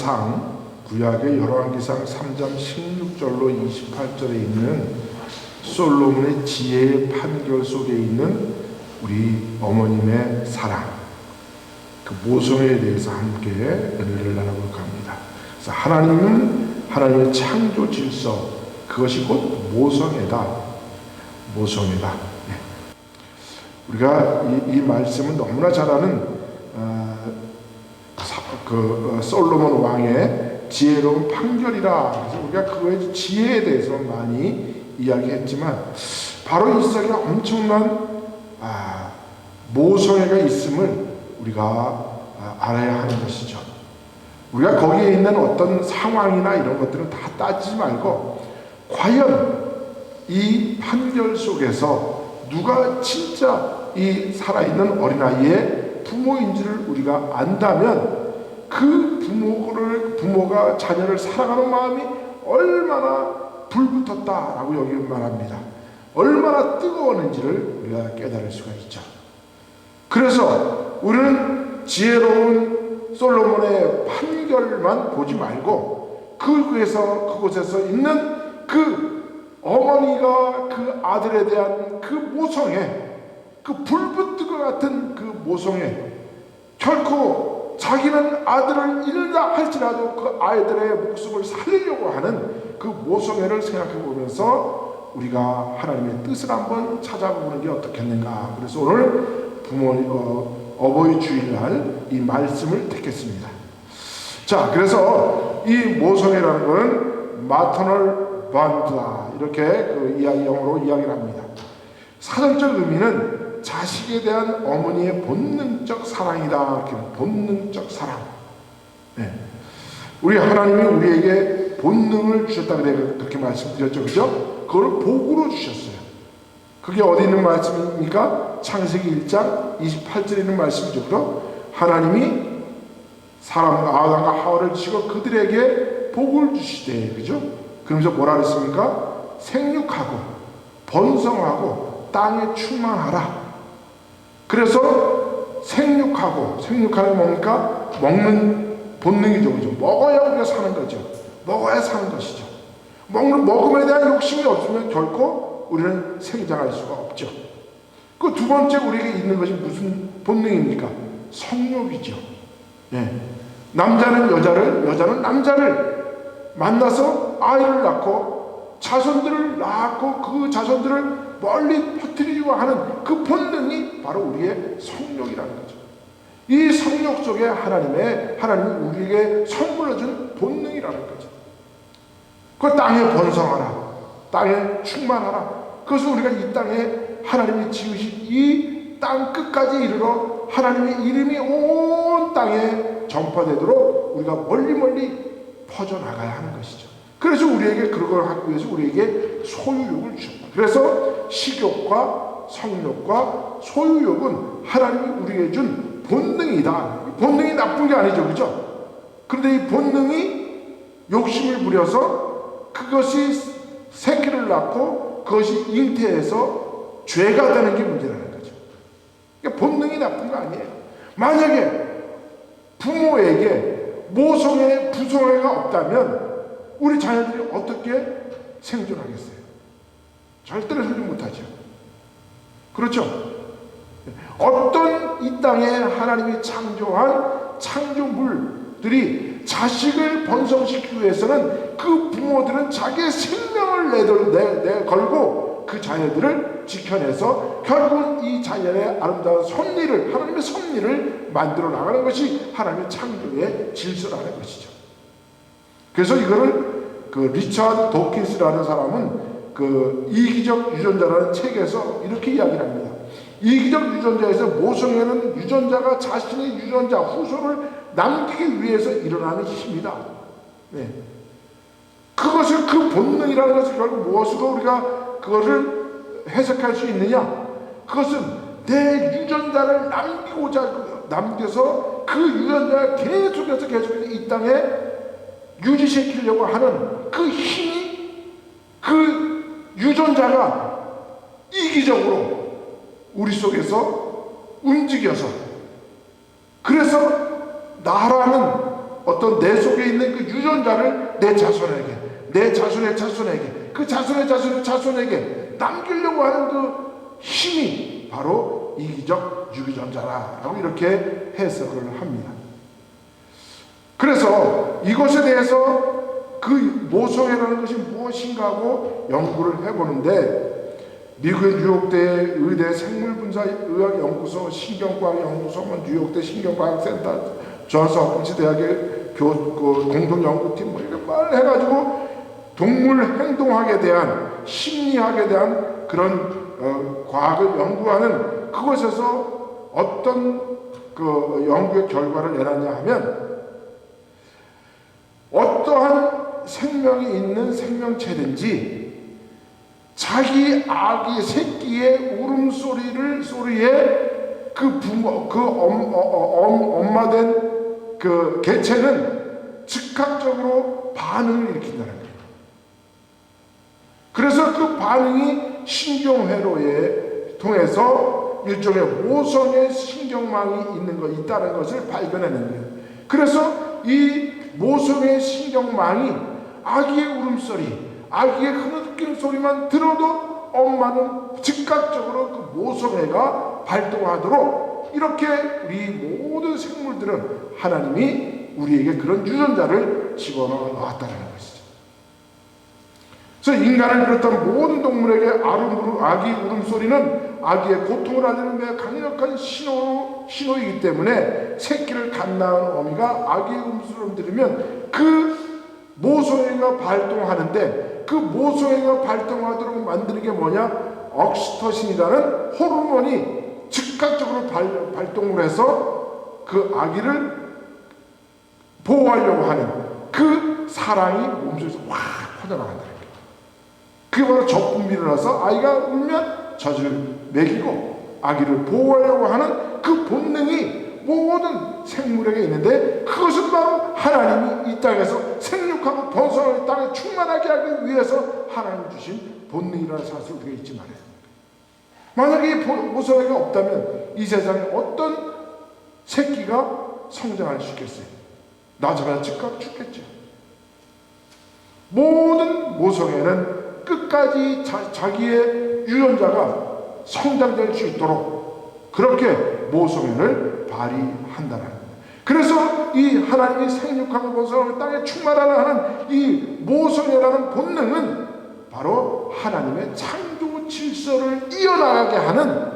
열왕기상, 구약의 열왕기상 3장 16절로 28절에 있는 솔로몬의 지혜의 판결 속에 있는 우리 어머님의 사랑, 그 모성에 대해서 함께 은혜를 나눠볼까 합니다. 그래서 하나님은 하나님의 창조 질서, 그것이 곧 모성애다. 모성애다. 네. 우리가 이 말씀은 너무나 잘 아는 솔로몬 왕의 지혜로운 판결이라. 그래서 우리가 그거의 지혜에 대해서 많이 이야기했지만, 바로 이 속에 엄청난 모성애가 있음을 우리가 알아야 하는 것이죠. 우리가 거기에 있는 어떤 상황이나 이런 것들은 다 따지지 말고, 과연 이 판결 속에서 누가 진짜 이 살아있는 어린아이의 부모인지를 우리가 안다면, 그 부모가 자녀를 사랑하는 마음이 얼마나 불붙었다라고 여기만 합니다. 얼마나 뜨거웠는지를 우리가 깨달을 수가 있죠. 그래서 우리는 지혜로운 솔로몬의 판결만 보지 말고, 그곳에서 있는 그 어머니가 그 아들에 대한 그 모성애, 그 불붙을 것 같은 그 모성애, 결코 자기는 아들을 잃는다 할지라도 그 아이들의 목숨을 살리려고 하는 그 모성애를 생각해 보면서 우리가 하나님의 뜻을 한번 찾아보는 게 어떻겠는가. 그래서 오늘 어버이 주일날 이 말씀을 택했습니다. 자, 그래서 이 모성애라는 것은 마터널 반드다, 이렇게 그 영어로 이야기를 합니다. 사전적 의미는 자식에 대한 어머니의 본능적 사랑이다. 이렇게 본능적 사랑. 네. 우리 하나님이 우리에게 본능을 주셨다 그렇게 말씀드렸죠, 그죠? 그걸 복으로 주셨어요. 그게 어디 있는 말씀입니까? 창세기 1장 28절에 있는 말씀이죠. 그럼 하나님이 아담과 하와를 지고 그들에게 복을 주시되, 그죠? 그러면서 뭐라 그랬습니까? 생육하고 번성하고 땅에 충만하라. 그래서 생육하는 게 뭡니까? 먹는 본능이죠, 그죠? 먹어야 우리가 사는 거죠. 먹어야 사는 것이죠. 먹음에 대한 욕심이 없으면 결코 우리는 생장할 수가 없죠. 그 두 번째 우리에게 있는 것이 무슨 본능입니까? 성욕이죠. 예. 남자는 여자는 남자를 만나서 아이를 낳고 자손들을 낳고 그 자손들을 멀리 퍼뜨리려고 하는 그 본능이 바로 우리의 성욕이라는 거죠. 이 성욕 속에 하나님이 우리에게 선물로 준 본능이라는 거죠. 그 땅에 번성하라, 땅에 충만하라. 그것은 우리가 이 땅에 하나님이 지으신 이 땅 끝까지 이르러 하나님의 이름이 온 땅에 전파되도록 우리가 멀리 퍼져나가야 하는 것이죠. 그래서 우리에게 그런 걸 하기 위해서 우리에게 소유욕을 주셨다. 그래서 식욕과 성욕과 소유욕은 하나님이 우리에게 준 본능이다. 본능이 나쁜 게 아니죠, 그죠? 그런데 이 본능이 욕심을 부려서 그것이 새끼를 낳고 그것이 잉태해서 죄가 되는 게 문제라는 거죠. 그러니까 본능이 나쁜 거 아니에요. 만약에 부모에게 모성애, 부성애가 없다면 우리 자녀들이 어떻게 생존하겠어요? 절대로 생존 못하죠. 그렇죠? 어떤 이 땅에 하나님이 창조한 창조물들이 자식을 번성시키기 위해서는 그 부모들은 자기의 생명을 걸고 그 자녀들을 지켜내서 결국은 이 자녀의 아름다운 섭리를, 하나님의 섭리를 만들어 나가는 것이 하나님의 창조의 질서라는 것이죠. 그래서 이거를 리처드 도킨스라는 사람은 이기적 유전자라는 책에서 이렇게 이야기를 합니다. 이기적 유전자에서 모성애는 유전자가 자신의 유전자 후손을 남기기 위해서 일어나는 힘이다. 네. 그것을 그 본능이라는 것을 결국 무엇으로 우리가 그것을 해석할 수 있느냐? 그것은 내 유전자를 남겨서 그 유전자가 계속해서 이 땅에 유지시키려고 하는 그 힘이, 그 유전자가 이기적으로 우리 속에서 움직여서, 그래서 나라는 어떤 내 속에 있는 그 유전자를 내 자손에게, 내 자손의 자손에게, 그 자손의 자손의 자손에게 남기려고 하는 그 힘이 바로 이기적 유전자라고 이렇게 해석을 합니다. 그래서 이것에 대해서 그 모성애라는 것이 무엇인가 하고 연구를 해보는데, 미국의 뉴욕대 의대 생물분사의학연구소, 신경과학연구소, 뉴욕대 신경과학센터, 존스 홉킨스 대학의 공동연구팀 이렇게 말 해가지고 동물 행동학에 대한, 심리학에 대한 그런 과학을 연구하는 그곳에서 어떤 그 연구의 결과를 내놨냐 하면, 어떠한 생명이 있는 생명체든지 자기 아기 새끼의 소리에 그 부모, 그 엄마된 그 개체는 즉각적으로 반응을 일으킨다는 거예요. 그래서 그 반응이 신경회로에 통해서 일종의 모성의 신경망이 있다는 것을 발견해낸 거예요. 그래서 이 모성의 신경망이 아기의 울음소리, 아기의 흐느끼는 소리만 들어도 엄마는 즉각적으로 그 모성애가 발동하도록, 이렇게 우리 모든 생물들은 하나님이 우리에게 그런 유전자를 집어넣었다는 것이죠. 그래서 인간을 비롯한 모든 동물에게 아기 울음소리는 아기의 고통을 알리는 데 강력한 신호이기 때문에 새끼를 갓 낳은 어미가 아기의 울음소리를 들으면 그 모성애가 발동하는데, 그 모성애가 발동하도록 만드는 게 뭐냐? 옥시토신이라는 호르몬이 즉각적으로 발동을 해서 그 아기를 보호하려고 하는 그 사랑이 몸속에서 확 퍼져나간다는 거예요. 그게 바로 적분비를 일어나서 아이가 울면 젖을 먹이고 아기를 보호하려고 하는 그 본능이 모든 생물에게 있는데, 그것은 바로 하나님이 이 땅에서 생육하고 번성하는 땅에 충만하게 하기 위해서 하나님 주신 본능이라는 사실을 우리가 잊지 말아야 됩니다. 만약에 이 모성애가 없다면 이 세상에 어떤 새끼가 성장할 수 있겠어요? 나자마자 즉각 죽겠죠. 모든 모성애는 끝까지 자기의 유전자가 성장될 수 있도록 그렇게 모성애를 발휘한다는 겁니다. 그래서 이 하나님이 생육하고 번성하는 땅에 충만하는 이 모성애라는 본능은 바로 하나님의 창조 질서를 이어나가게 하는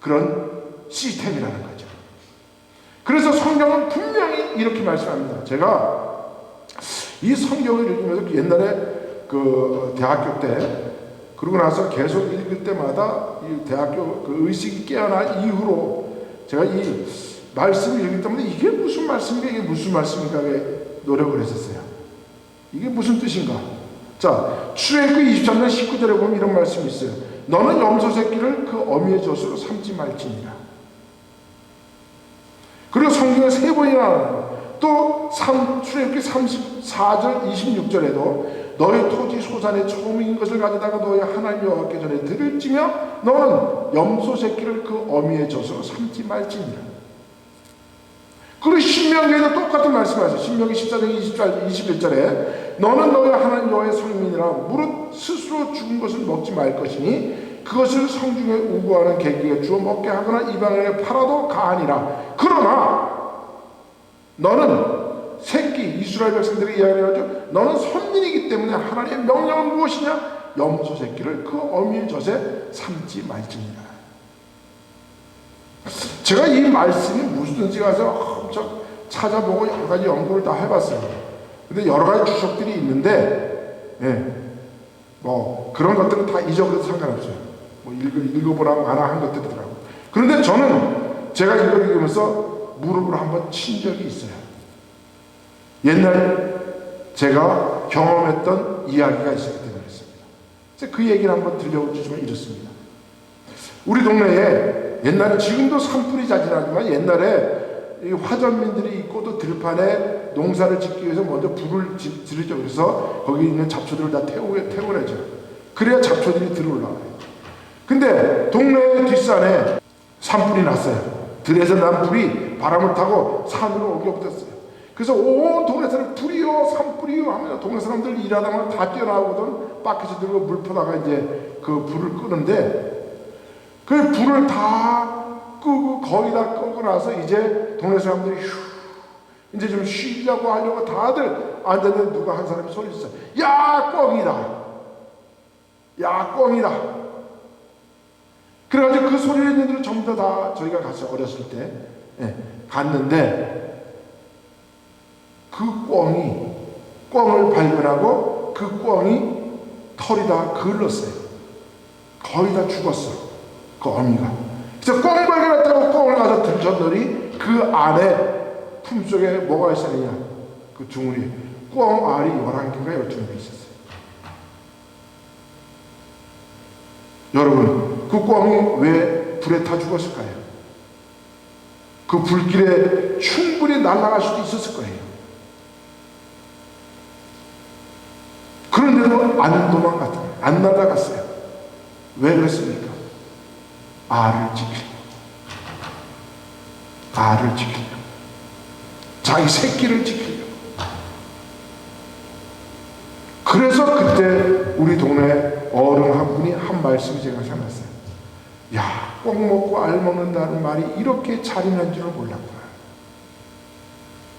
그런 시스템이라는 거죠. 그래서 성경은 분명히 이렇게 말씀합니다. 제가 이 성경을 읽으면서 옛날에 그 대학교 때, 그러고 나서 계속 읽을 때마다 이 대학교 그 의식이 깨어난 이후로 제가 이 말씀을 읽을 때마다 이게 무슨 말씀인가, 이게 무슨 말씀인가 노력을 했었어요. 이게 무슨 뜻인가? 자, 출애굽기 23장 19절에 보면 이런 말씀이 있어요. 너는 염소 새끼를 그 어미의 젖으로 삼지 말지니라. 그리고 성경에 세 번이나 나와요. 또 출애굽기 34절 26절에도 너의 토지 소산의 처음인 것을 가져다가 너의 하나님 여호와께 전에 드릴지며 너는 염소 새끼를 그 어미의 젖으로 삼지 말지니라. 그리고 신명기에도 똑같은 말씀하세요. 신명기 14장 21절에 너는 너의 하나님 여호와의 성민이라 무릇 스스로 죽은 것을 먹지 말 것이니 그것을 성중에 우고하는 객에게 주어 먹게 하거나 이방인에게 팔아도 가하니라. 그러나 너는 새끼, 이스라엘 백성들이 이야기하죠. 너는 선민이기 때문에 하나님의 명령은 무엇이냐? 염소 새끼를 그 어미의 젖에 삼지 말지니라. 제가 이 말씀이 무슨 뜻인지 가서 찾아보고 여러 가지 연구를 다 해봤어요. 근데 여러 가지 주석들이 있는데, 뭐 그런 것들은 다 잊어버려도 상관없어요. 뭐 읽어보라 마나 한 것들이더라고요. 그런데 저는 제가 이걸 읽으면서 무릎을 한번 친 적이 있어요. 옛날 제가 경험했던 이야기가 있었기 때문에 그랬습니다. 그 얘기를 한번 들려주시면 이렇습니다. 우리 동네에 옛날에, 지금도 산불이 자진하지만 옛날에 이 화전민들이 있고 또 들판에 농사를 짓기 위해서 먼저 불을 지르죠. 그래서 거기 있는 잡초들을 다 태워내죠. 그래야 잡초들이 들어올라와요. 근데 동네 뒷산에 산불이 났어요. 들에서 난 불이 바람을 타고 산으로 옮겨붙었어요. 그래서 온 동네 사람 불이요 산불이요 하면 동네 사람들 일하다가 다 뛰어나오거든. 바켓을 들고 물 퍼다가 이제 그 불을 끄는데 그 불을 다 끄고 거의 다 끄고 나서 이제 동네 사람들이 이제 좀 쉬려고 하려고 다들 앉았는데 누가 한 사람이 소리 쳤어. 야 꿩이다. 야 꿩이다. 그래가지고 그 소리를 했는 대로 전부 다 저희가 같이 어렸을 때 갔는데 그 꿩을 발견하고 그 꿩이 털이 다 글렀어요. 거의 다 죽었어. 그 어미가. 그래서 꿩 발견했다고 꿩을 가서 들쳤더니 그 안에 품속에 뭐가 있었느냐. 그 둥우리 꿩 알이 11개인가 12개 있었어요. 여러분 그 꿩이 왜 불에 타 죽었을까요? 그 불길에 충분히 날아갈 수도 있었을 거예요. 그런데도 안 날아갔어요. 왜 그랬습니까? 알을 지키려고. 자기 새끼를 지키려고. 그래서 그때 우리 동네 어른 한 분이 한 말씀이 제가 생각났어요. 야, 꿩 먹고 알 먹는다는 말이 이렇게 잔인한 줄은 몰랐구나.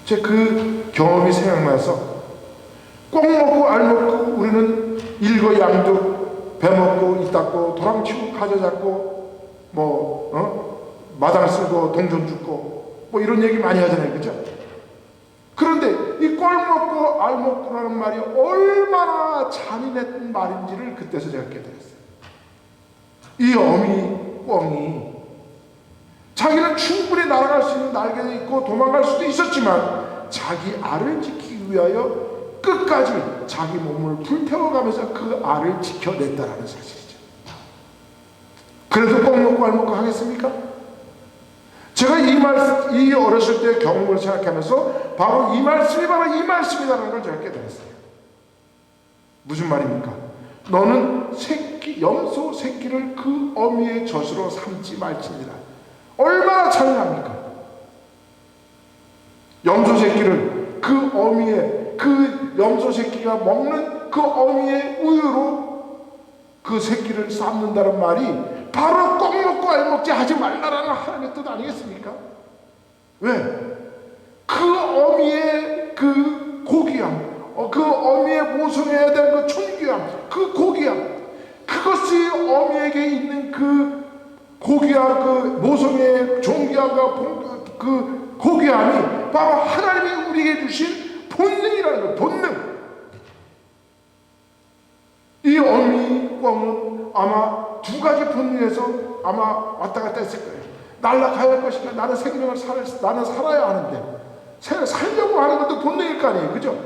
제 그 경험이 생각나서 꿩 먹고 알 먹고 우리는 일거양득 배 먹고 이 닦고 도랑치고 가져 잡고 마당 쓸고 동전 줍고 이런 얘기 많이 하잖아요. 그죠? 그런데 이 꿩 먹고 알 먹고라는 말이 얼마나 잔인했던 말인지를 그때서 제가 깨달았어요. 이 어미 꿩이 자기는 충분히 날아갈 수 있는 날개도 있고 도망갈 수도 있었지만 자기 알을 지키기 위하여 끝까지 자기 몸을 불태워가면서 그 알을 지켜냈다라는 사실이죠. 그래도 꿩 먹고 알 먹고 하겠습니까? 제가 이 어렸을 때 경험을 생각하면서 바로 이 말씀이다라는 걸 제가 깨달았어요. 무슨 말입니까? 너는 염소 새끼를 그 어미의 젖으로 삼지 말지니라. 얼마나 잔인합니까? 염소 새끼를 그 어미의 그 염소 새끼가 먹는 그 어미의 우유로 그 새끼를 삶는다는 말이 바로 꿩 먹고 알 먹지 하지 말라라는 하나님의 뜻 아니겠습니까? 왜? 그 어미의 그 고귀함, 그 어미의 모성해야 될 그 존귀함, 그 고귀함, 그것이 어미에게 있는 그 고귀함, 그 모성의 존귀함과 그 고귀함이 바로 하나님이 우리에게 주신 본능이라는 거예요. 본능. 이 어미 꿩은 아마 두 가지 본능에서 아마 왔다 갔다 했을 거예요. 날아가야 할 것인가? 나는 생명을 나는 살아야 하는데 살려고 하는 것도 본능일 거 아니에요. 그죠?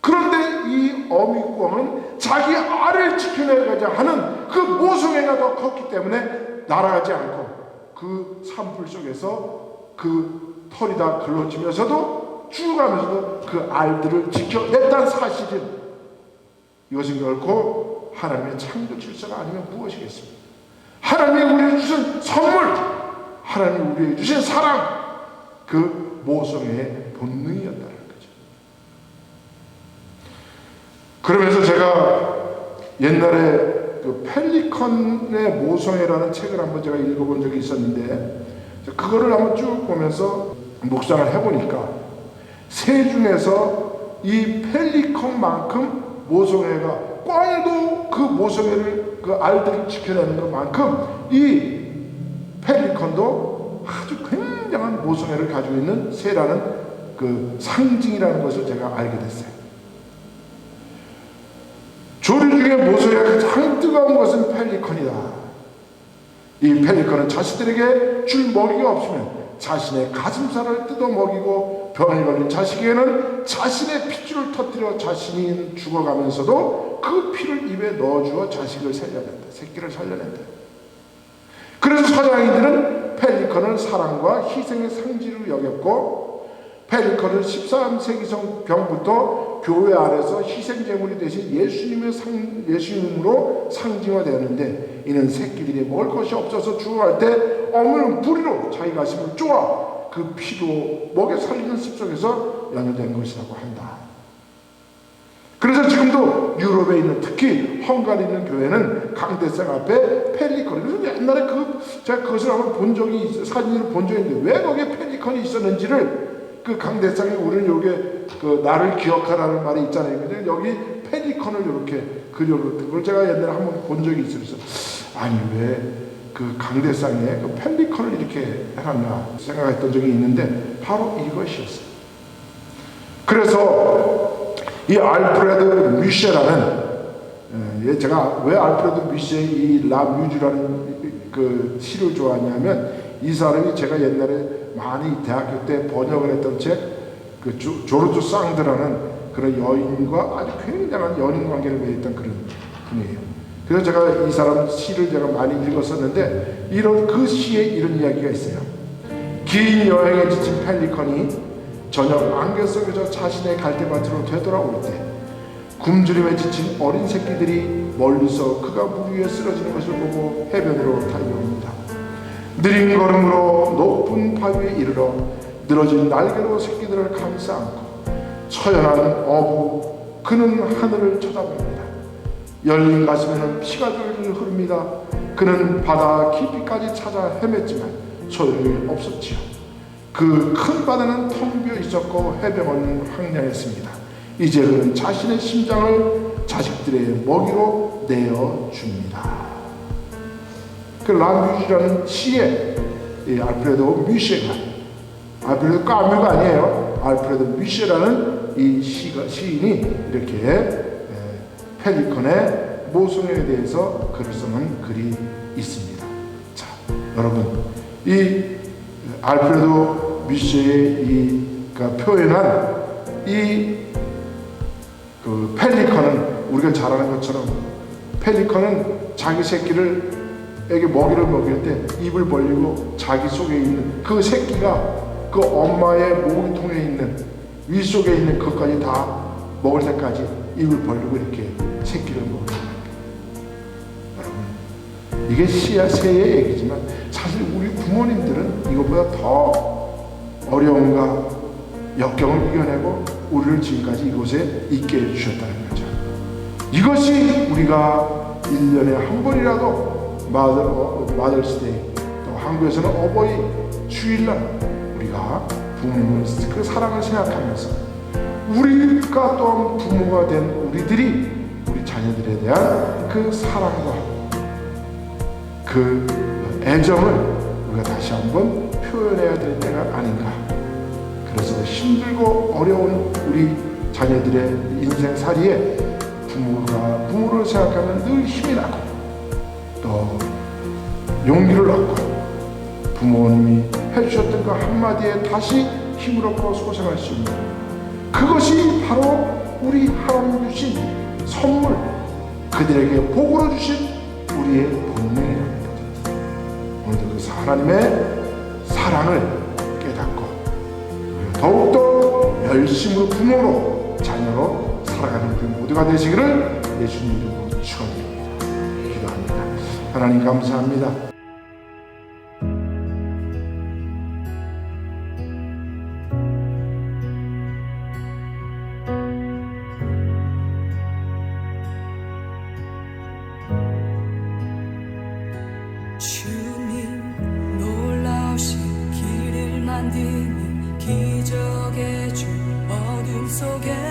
그런데 이 어미 꿩은 자기 알을 지켜내고자 하는 그 모성애가 더 컸기 때문에 날아가지 않고 그 산불 속에서 그 털이 다 글러지면서도 죽어가면서도 그 알들을 지켜냈다는 사실은 이것은 결코 하나님의 창조 질서가 아니면 무엇이겠습니까? 하나님이 우리에게 주신 선물, 하나님이 우리에게 주신 사랑, 그 모성애의 본능이었다는 거죠. 그러면서 제가 옛날에 그 펠리컨의 모성애라는 책을 한번 제가 읽어본 적이 있었는데 그거를 한번 쭉 보면서 묵상을 해보니까 새 중에서 이 펠리컨만큼 모성애가 꿩도 그 모성애를 그 알들을 지켜내는 것만큼 이 펠리컨도 아주 굉장한 모성애를 가지고 있는 새라는 그 상징이라는 것을 제가 알게 됐어요. 조류 중에 모성애가 가장 뜨거운 것은 펠리컨이다. 이 펠리컨은 자식들에게 줄 먹이가 없으면 자신의 가슴살을 뜯어 먹이고 병이 걸린 자식에게는 자신의 핏줄을 터뜨려 자신이 죽어가면서도 그 피를 입에 넣어주어 자식을 살려낸다. 새끼를 살려낸다. 그래서 서양인들은 펠리컨을 사랑과 희생의 상징으로 여겼고 펠리컨은 13세기경부터 교회 안에서 희생제물이 되신 예수님으로 상징화되었는데 이는 새끼들이 먹을 것이 없어서 죽어갈 때 어머니는 부리로 자기 가슴을 쪼아 그 피로 먹여 살리는 습속에서 연결된 것이라고 한다. 그래서 지금도 유럽에 있는, 특히 헝가리에 있는 교회는 강대상 앞에 펠리컨, 그래서 옛날에 제가 그것을 한번 본 적이 사진을 본 적이 있는데 왜 거기에 펠리컨이 있었는지를, 그 강대상에 우리는 요게 나를 기억하라는 말이 있잖아요. 근데 여기 펠리컨을 이렇게 그려놓은 그걸 제가 옛날에 한번 본 적이 있어요. 그래서 아니 왜 그 강대상에 그 펠리컨을 이렇게 해놨나 생각했던 적이 있는데 바로 이것이었어요. 그래서 이 알프레드 뮤셰라는, 제가 왜 알프레드 뮤셰의 이 라 뮤즈라는 그 시를 좋아하냐면, 이 사람이 제가 옛날에 많이 대학교 때 번역을 했던 책, 그 조르주 상드라는 그런 여인과 아주 굉장한 연인 관계를 맺었던 그런 분이에요. 그래서 제가 이 사람 시를 제가 많이 읽었었는데, 그 시에 이런 이야기가 있어요. 긴 여행에 지친 펠리컨이 저녁 안개 속에서 자신의 갈대밭으로 되돌아올 때, 굶주림에 지친 어린 새끼들이 멀리서 그가 물 위에 쓰러지는 것을 보고 해변으로 달려옵니다. 느린 걸음으로 높은 바위에 이르러 늘어진 날개로 새끼들을 감싸 안고 처연한 어부 그는 하늘을 쳐다봅니다. 열린 가슴에는 피가 줄줄 흐릅니다. 그는 바다 깊이까지 찾아 헤맸지만 소용이 없었지요. 그 큰 바다는 텅 비어 있었고 해변은 황량했습니다. 이제 그는 자신의 심장을 자식들의 먹이로 내어줍니다. 그 라뮤즈라는 시에 알프레드 뮤셰가, 알프레드 까뮤가 아니에요. 알프레드 뮤셰라는 이 시인이 이렇게 펠리컨의 모성애에 대해서 글을 써놓은 글이 있습니다. 자, 여러분, 이 알프레드 뮤셰의 표현한 그 펠리컨은, 우리가 잘 아는 것처럼 펠리컨은 자기 새끼를에게 먹이를 먹일 때 입을 벌리고 자기 속에 있는 그 새끼가 그 엄마의 모기통에 있는 위 속에 있는 것까지 다 먹을 때까지 입을 벌리고 이렇게 새끼를 먹는 거예요. 여러분, 이게 새의 얘기지만 사실 우리 부모님들은 이것보다 더 어려움과 역경을 이겨내고 우리를 지금까지 이곳에 있게 해주셨다는 거죠. 이것이 우리가 1년에 한 번이라도 마더스데이, 또 한국에서는 어버이 주일날 우리가 부모님의 그 사랑을 생각하면서 우리가 또한 부모가 된 우리들이 우리 자녀들에 대한 그 사랑과 그 애정을 우리가 다시 한번 표현해야 될 때가 아닌가. 그래서 힘들고 어려운 우리 자녀들의 인생살이에 부모를 생각하면 늘 힘이 나고 또 용기를 얻고 부모님이 해주셨던 그 한마디에 다시 힘을 얻고 소생할 수 있는, 그것이 바로 우리 하나님 주신 선물, 그들에게 복으로 주신 우리의 본능이랍니다. 오늘도 그 하나님의 사랑을 깨닫고 더욱더 열심으로 부모로 자녀로 살아가는 우리 모두가 되시기를 예수님 이름으로 축원드립니다. 기도합니다. 하나님 감사합니다. 주님 놀라우신 길을 만드는 기적의 주 어둠 속에